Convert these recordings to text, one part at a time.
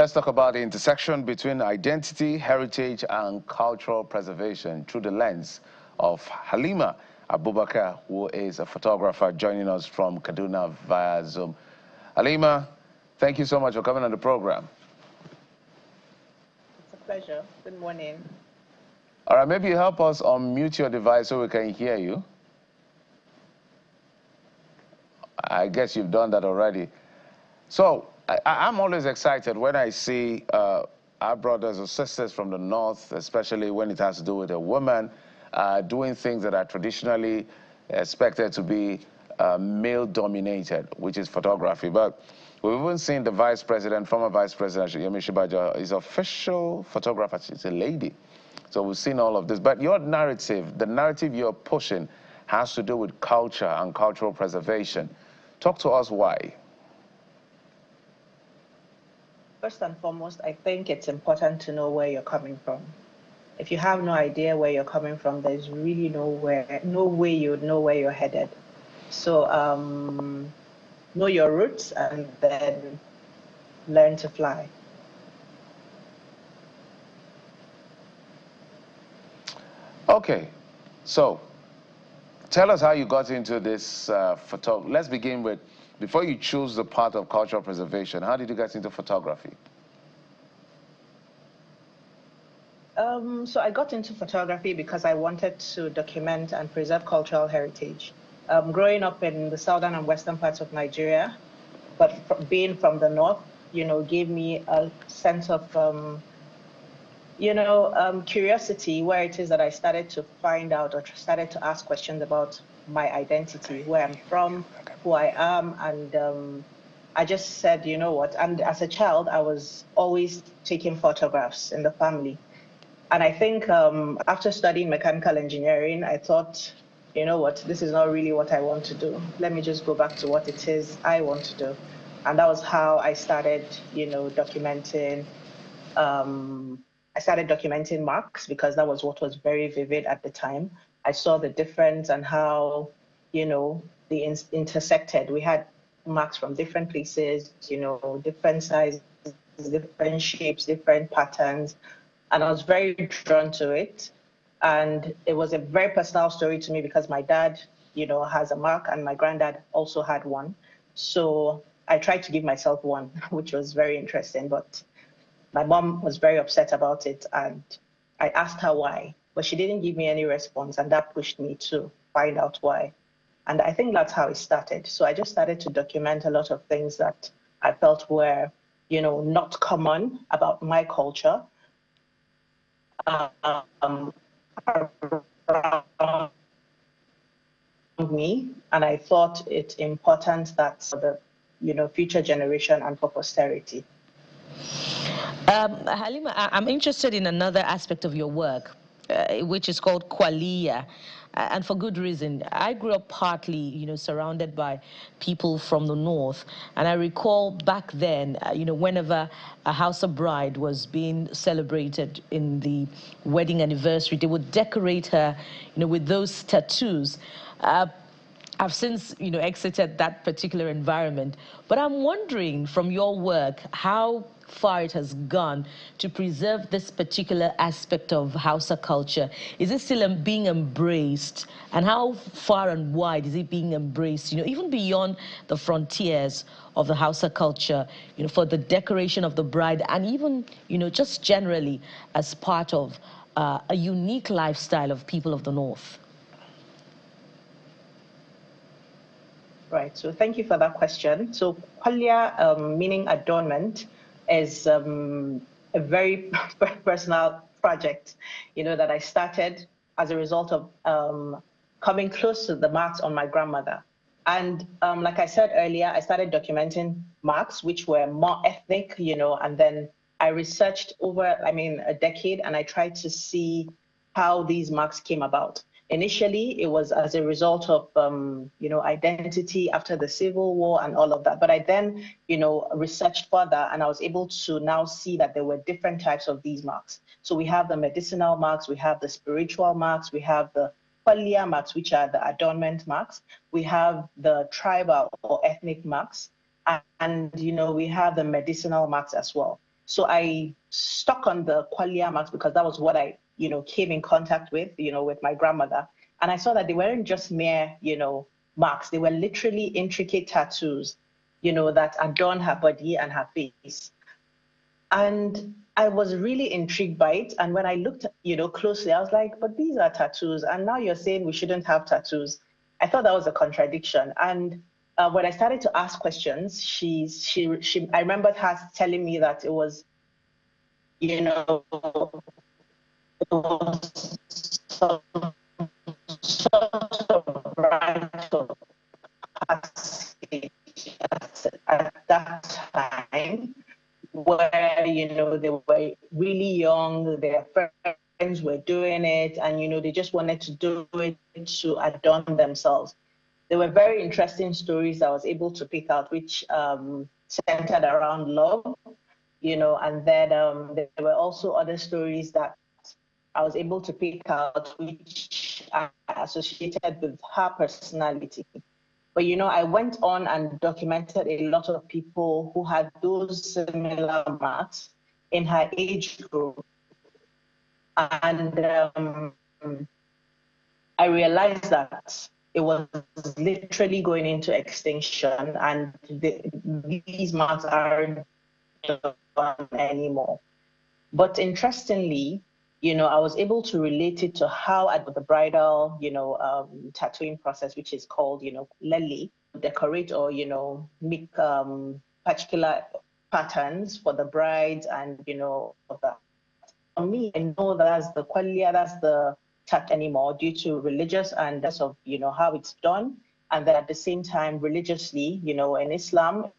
Let's talk about the intersection between identity, heritage, and cultural preservation through the lens of Halima Abubakar, who is a photographer joining us from Kaduna via Zoom. Halima, thank you so much for coming on the program. It's a pleasure. Good morning. All right, maybe you help us unmute your device so we can hear you. I guess you've done that already. So I'm always excited when I see our brothers or sisters from the North, especially when it has to do with a woman, doing things that are traditionally expected to be male-dominated, which is photography. But we've even seen the vice president, former vice president, Yemi Shibaja, is official photographer. She's a lady. So we've seen all of this. But your narrative, the narrative you're pushing, has to do with culture and cultural preservation. Talk to us why. First and foremost, I think it's important to know where you're coming from. If you have no idea where you're coming from, there's really no way you would know where you're headed. So know your roots and then learn to fly. Okay, so tell us how you got into this photography. Let's begin with, before you choose the part of cultural preservation, how did you get into photography? So I got into photography because I wanted to document and preserve cultural heritage. Growing up in the southern and western parts of Nigeria, but being from the north, gave me a sense of, curiosity, where it is that I started to find out or started to ask questions about my identity, where I'm from, who I am, and I just said, you know what, and as a child, I was always taking photographs in the family. And I think after studying mechanical engineering, I thought, you know what, this is not really what I want to do. Let me just go back to what it is I want to do. And that was how I started, documenting. I started documenting marks because that was what was very vivid at the time. I saw the difference and how, they intersected. We had marks from different places, different sizes, different shapes, different patterns. And I was very drawn to it. And it was a very personal story to me because my dad, has a mark and my granddad also had one. So I tried to give myself one, which was very interesting, but my mom was very upset about it. And I asked her why, but she didn't give me any response. And that pushed me to find out why. And I think that's how it started. So I just started to document a lot of things that I felt were, not common about my culture. Me, and I thought it important that for the future generation and for posterity. Halima, I'm interested in another aspect of your work, which is called Kwalliya. And for good reason. I grew up partly, surrounded by people from the north. And I recall back then, whenever a Hausa bride was being celebrated in the wedding anniversary, they would decorate her, with those tattoos. I've since, exited that particular environment. But I'm wondering from your work how far it has gone to preserve this particular aspect of Hausa culture. Is it still being embraced? And how far and wide is it being embraced, even beyond the frontiers of the Hausa culture, for the decoration of the bride and even, just generally as part of a unique lifestyle of people of the North? Right, so thank you for that question. So Kwalliya, meaning adornment, is a very personal project, that I started as a result of coming close to the marks on my grandmother. And like I said earlier, I started documenting marks, which were more ethnic, and then I researched over, a decade, and I tried to see how these marks came about. Initially, it was as a result of, identity after the Civil War and all of that. But I then, researched further, and I was able to now see that there were different types of these marks. So we have the medicinal marks, we have the spiritual marks, we have the Kwalliya marks, which are the adornment marks. We have the tribal or ethnic marks, and we have the medicinal marks as well. So I stuck on the Kwalliya marks because that was what I, came in contact with, with my grandmother. And I saw that they weren't just mere, marks. They were literally intricate tattoos, that adorn her body and her face. And I was really intrigued by it. And when I looked, closely, I was like, but these are tattoos. And now you're saying we shouldn't have tattoos. I thought that was a contradiction. And when I started to ask questions, I remembered her telling me that it was, it was some sort of rite of passage at that time, where they were really young, their friends were doing it, and they just wanted to do it to adorn themselves. There were very interesting stories I was able to pick out, which centered around love, and then there were also other stories that I was able to pick out, which are associated with her personality. But I went on and documented a lot of people who had those similar marks in her age group. And I realized that it was literally going into extinction, and these marks aren't done anymore. But interestingly, I was able to relate it to how at the bridal, tattooing process, which is called, lele, decorate or, make particular patterns for the brides and, that. For me, I know that's the Kwalliya, that's the tattoo anymore due to religious and that's of, how it's done. And then at the same time, religiously, in Islam,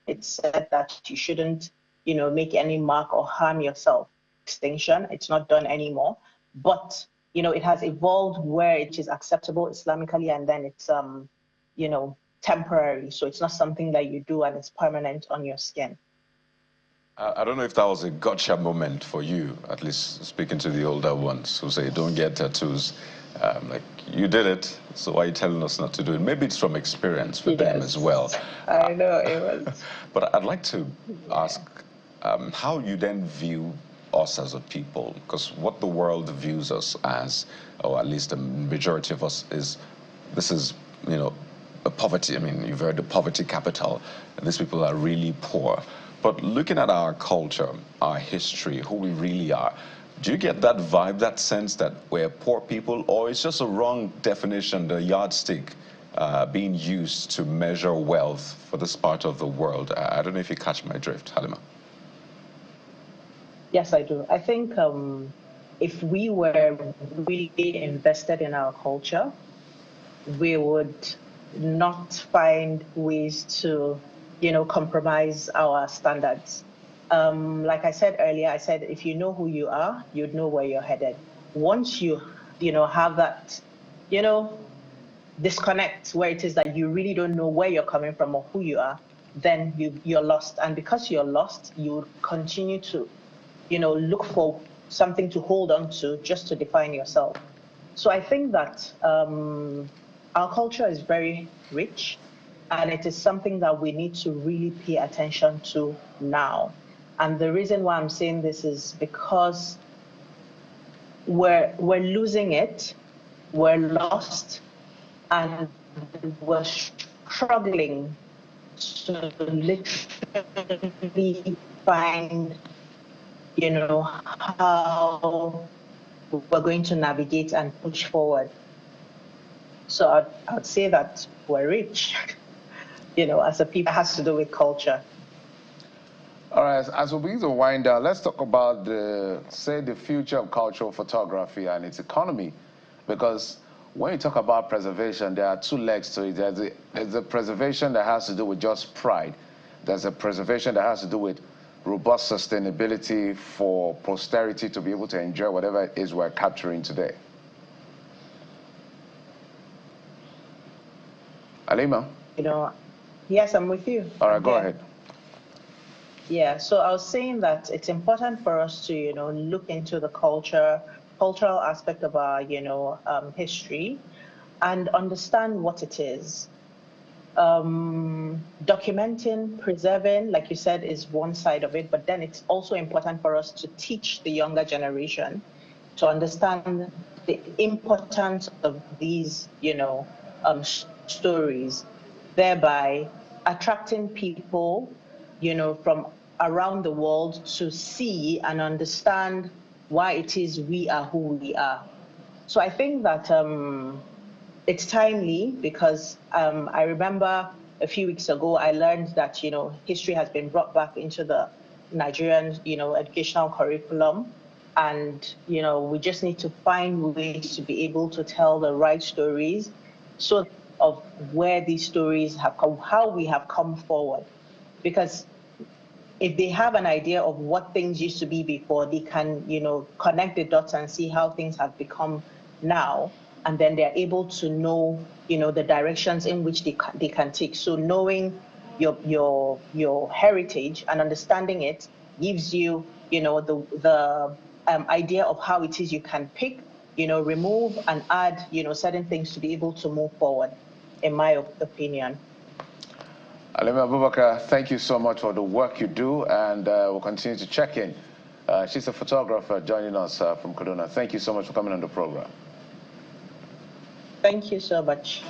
it's said that you shouldn't, make any mark or harm yourself. Extinction, it's not done anymore. But, it has evolved where it is acceptable Islamically, and then it's, temporary. So it's not something that you do and it's permanent on your skin. I don't know if that was a gotcha moment for you, at least speaking to the older ones who say, don't get tattoos. Like, you did it, so why are you telling us not to do it? Maybe it's from experience for them as well. I know it was. But I'd like to ask how you then view us as a people, because what the world views us as, or at least the majority of us, is this is, a poverty. I mean, you've heard the poverty capital, and these people are really poor. But looking at our culture, our history, who we really are, do you get that vibe, that sense that we're poor people, or it's just a wrong definition, the yardstick being used to measure wealth for this part of the world? I don't know if you catch my drift, Halima. Yes, I do. I think if we were really invested in our culture, we would not find ways to compromise our standards. Like I said earlier, I said, if you know who you are, you'd know where you're headed. Once you, have that, disconnect where it is that you really don't know where you're coming from or who you are, then you're lost. And because you're lost, you continue to, look for something to hold on to just to define yourself. So I think that our culture is very rich. And it is something that we need to really pay attention to now. And the reason why I'm saying this is because we're losing it, we're lost, and we're struggling to literally find, how we're going to navigate and push forward. So I'd say that we're rich. As a people, has to do with culture. All right, as we begin to wind down, let's talk about the future of cultural photography and its economy. Because when you talk about preservation, there are two legs to it. There's a preservation that has to do with just pride. There's a preservation that has to do with robust sustainability for posterity to be able to enjoy whatever it is we're capturing today. Halima? Yes, I'm with you. All right, go ahead. Yeah, so I was saying that it's important for us to, look into the cultural aspect of our, history and understand what it is. documenting, preserving, like you said, is one side of it, but then it's also important for us to teach the younger generation to understand the importance of these, stories, thereby attracting people, from around the world to see and understand why it is we are who we are. So I think that it's timely because I remember a few weeks ago I learned that history has been brought back into the Nigerian educational curriculum, and we just need to find ways to be able to tell the right stories, so of where these stories have come, how we have come forward, because if they have an idea of what things used to be before, they can connect the dots and see how things have become now, and then they're able to know the directions in which they can take. So knowing your heritage and understanding it gives you the idea of how it is you can pick, remove and add certain things to be able to move forward, in my opinion. Halima Abubakar, thank you so much for the work you do, and we'll continue to check in. She's a photographer joining us from Kaduna. Thank you so much for coming on the program. Thank you so much.